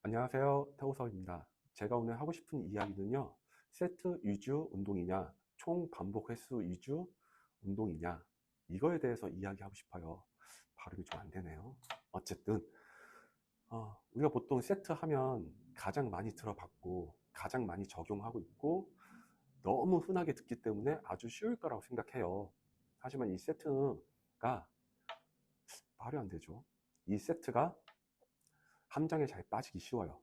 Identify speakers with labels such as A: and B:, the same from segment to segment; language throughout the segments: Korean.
A: 안녕하세요. 태호석입니다. 제가 오늘 하고 싶은 이야기는요, 세트 위주 운동이냐, 총 반복 횟수 위주 운동이냐, 이거에 대해서 이야기하고 싶어요. 발음이 좀 안 되네요. 어쨌든, 우리가 보통 세트 하면 가장 많이 들어봤고, 가장 많이 적용하고 있고, 너무 흔하게 듣기 때문에 아주 쉬울 거라고 생각해요. 하지만 이 세트가, 말이 안 되죠. 이 세트가 함정에 잘 빠지기 쉬워요.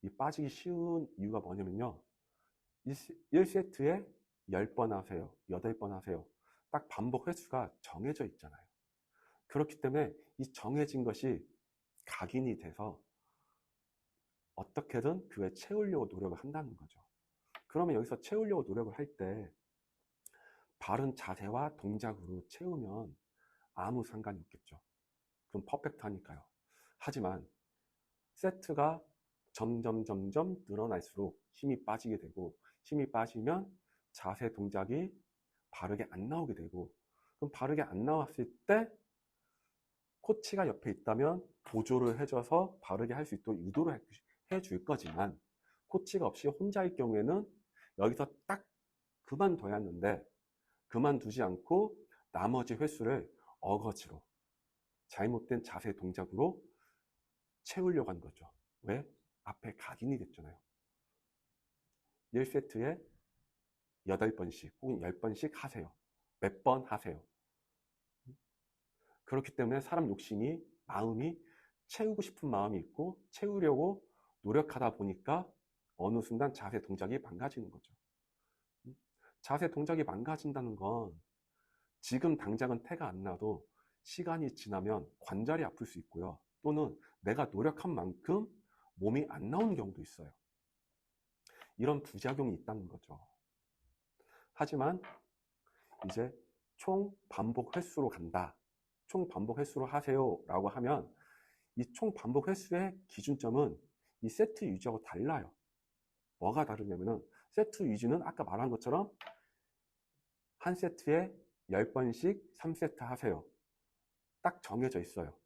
A: 이 빠지기 쉬운 이유가 뭐냐면요. 1세트에 10번 하세요. 8번 하세요. 딱 반복 횟수가 정해져 있잖아요. 그렇기 때문에 이 정해진 것이 각인이 돼서 어떻게든 그에 채우려고 노력을 한다는 거죠. 그러면 여기서 채우려고 노력을 할 때 바른 자세와 동작으로 채우면 아무 상관이 없겠죠. 그럼 퍼펙트하니까요. 하지만 세트가 점점 늘어날수록 힘이 빠지게 되고, 힘이 빠지면 자세 동작이 바르게 안 나오게 되고, 그럼 바르게 안 나왔을 때 코치가 옆에 있다면 보조를 해줘서 바르게 할 수 있도록 유도를 해줄 거지만, 코치가 없이 혼자일 경우에는 여기서 딱 그만둬야 하는데 그만두지 않고 나머지 횟수를 어거지로 잘못된 자세 동작으로 채우려고 한 거죠. 왜? 앞에 각인이 됐잖아요. 1세트에 8번씩 혹은 10번씩 하세요. 몇 번 하세요. 그렇기 때문에 사람 욕심이, 마음이 채우고 싶은 마음이 있고 채우려고 노력하다 보니까 어느 순간 자세 동작이 망가지는 거죠. 자세 동작이 망가진다는 건 지금 당장은 태가 안 나도 시간이 지나면 관절이 아플 수 있고요. 또는 내가 노력한 만큼 몸이 안 나오는 경우도 있어요. 이런 부작용이 있다는 거죠. 하지만 이제 총 반복 횟수로 간다. 총 반복 횟수로 하세요 라고 하면 이 총 반복 횟수의 기준점은 이 세트 위주하고 달라요. 뭐가 다르냐면은 세트 위주는 아까 말한 것처럼 한 세트에 10번씩 3세트 하세요. 딱 정해져 있어요.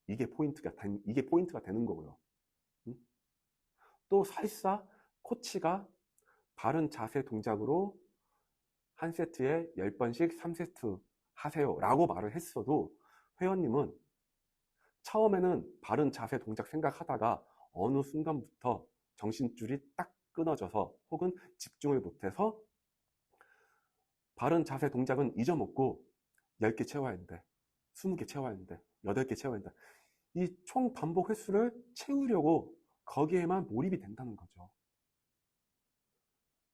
A: 이게 포인트가 되는 거고요. 또 설사 코치가 바른 자세 동작으로 한 세트에 10번씩 3세트 하세요 라고 말을 했어도 회원님은 처음에는 바른 자세 동작 생각하다가 어느 순간부터 정신줄이 딱 끊어져서 혹은 집중을 못해서 바른 자세 동작은 잊어먹고 10개 채워야 하는데 20개 채워야 하는데 8개 채워야 한다. 이 총 반복 횟수를 채우려고 거기에만 몰입이 된다는 거죠.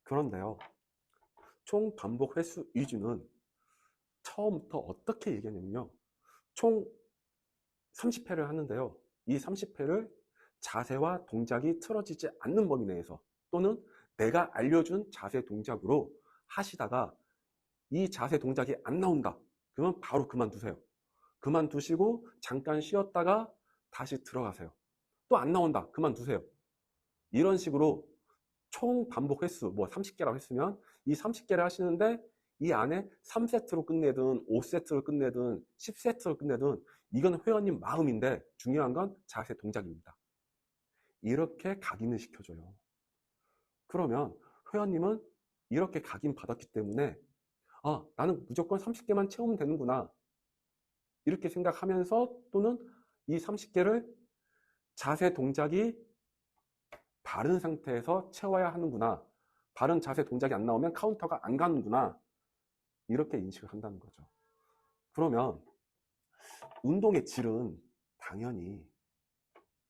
A: 그런데요, 총 반복 횟수 위주는 처음부터 어떻게 얘기하냐면요, 총 30회를 하는데요, 이 30회를 자세와 동작이 틀어지지 않는 범위 내에서 또는 내가 알려준 자세 동작으로 하시다가 이 자세 동작이 안 나온다. 그러면 바로 그만두세요. 그만두시고 잠깐 쉬었다가 다시 들어가세요. 또 안 나온다. 그만두세요. 이런 식으로 총 반복 횟수, 뭐 30개라고 했으면 이 30개를 하시는데 이 안에 3세트로 끝내든 5세트로 끝내든 10세트로 끝내든 이건 회원님 마음인데 중요한 건 자세 동작입니다. 이렇게 각인을 시켜줘요. 그러면 회원님은 이렇게 각인 받았기 때문에 나는 무조건 30개만 채우면 되는구나. 이렇게 생각하면서 또는 이 30개를 자세 동작이 바른 상태에서 채워야 하는구나. 바른 자세 동작이 안 나오면 카운터가 안 가는구나. 이렇게 인식을 한다는 거죠. 그러면 운동의 질은 당연히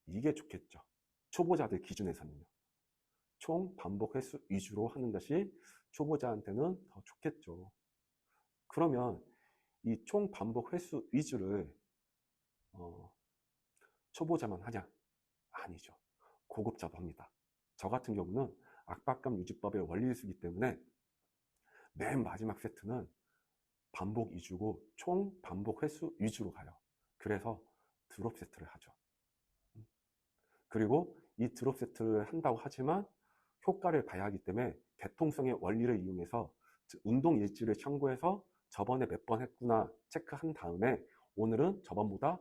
A: 이게 좋겠죠. 초보자들 기준에서는요. 총 반복 횟수 위주로 하는 것이 초보자한테는 더 좋겠죠. 그러면 이 총 반복 횟수 위주를 초보자만 하냐? 아니죠. 고급자도 합니다. 저 같은 경우는 압박감 유지법의 원리를 쓰기 때문에 맨 마지막 세트는 반복 위주고 총 반복 횟수 위주로 가요. 그래서 드롭 세트를 하죠. 그리고 이 드롭 세트를 한다고 하지만 효과를 봐야 하기 때문에 대통성의 원리를 이용해서 운동 일지를 참고해서 저번에 몇 번 했구나 체크한 다음에 오늘은 저번보다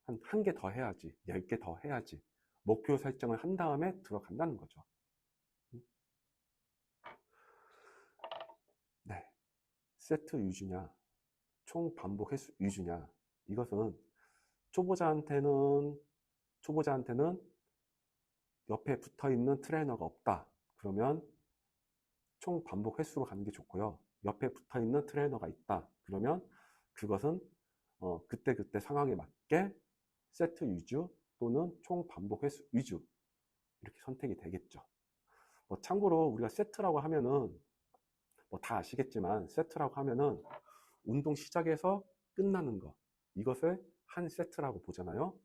A: 한 개 더 해야지, 10개 더 해야지, 목표 설정을 한 다음에 들어간다는 거죠. 네. 세트 위주냐, 총 반복 횟수 위주냐, 이것은 초보자한테는 옆에 붙어 있는 트레이너가 없다. 그러면 총 반복 횟수로 가는 게 좋고요. 옆에 붙어 있는 트레이너가 있다. 그러면 그것은 그때그때 상황에 맞게 세트 위주 또는 총 반복 횟수 위주 이렇게 선택이 되겠죠. 참고로 우리가 세트라고 하면은 다 아시겠지만 세트라고 하면은 운동 시작에서 끝나는 거, 이것을 한 세트라고 보잖아요.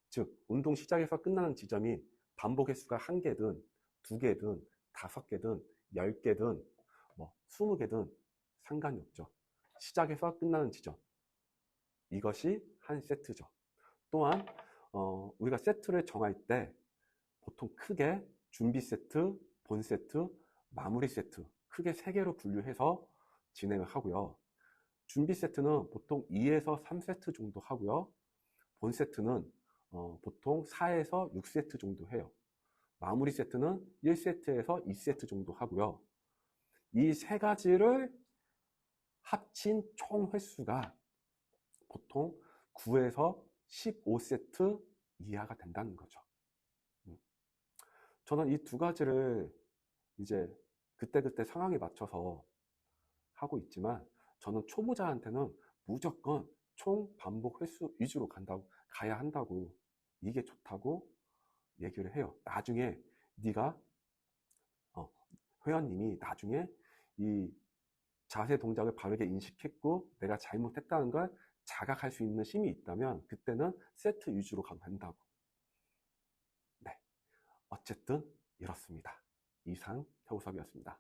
A: 즉 운동 시작에서 끝나는 지점이 반복 횟수가 1개든 2개든 5개든 10개든 20개든 상관이 없죠. 시작에서 끝나는 지점, 이것이 한 세트죠. 또한 우리가 세트를 정할 때 보통 크게 준비 세트, 본 세트, 마무리 세트, 크게 3개로 분류해서 진행을 하고요. 준비 세트는 보통 2에서 3세트 정도 하고요. 본 세트는 보통 4에서 6세트 정도 해요. 마무리 세트는 1세트에서 2세트 정도 하고요. 이 3가지를 합친 총 횟수가 보통 9에서 15세트 이하가 된다는 거죠. 저는 이 2가지를 이제 그때그때 상황에 맞춰서 하고 있지만, 저는 초보자한테는 무조건 총 반복 횟수 위주로 가야 한다고, 이게 좋다고 얘기를 해요. 나중에 네가 회원님이 나중에 이 자세 동작을 바르게 인식했고 내가 잘못했다는 걸 자각할 수 있는 힘이 있다면 그때는 세트 위주로 가면 된다고. 네, 어쨌든 이렇습니다. 이상 태우섭이었습니다.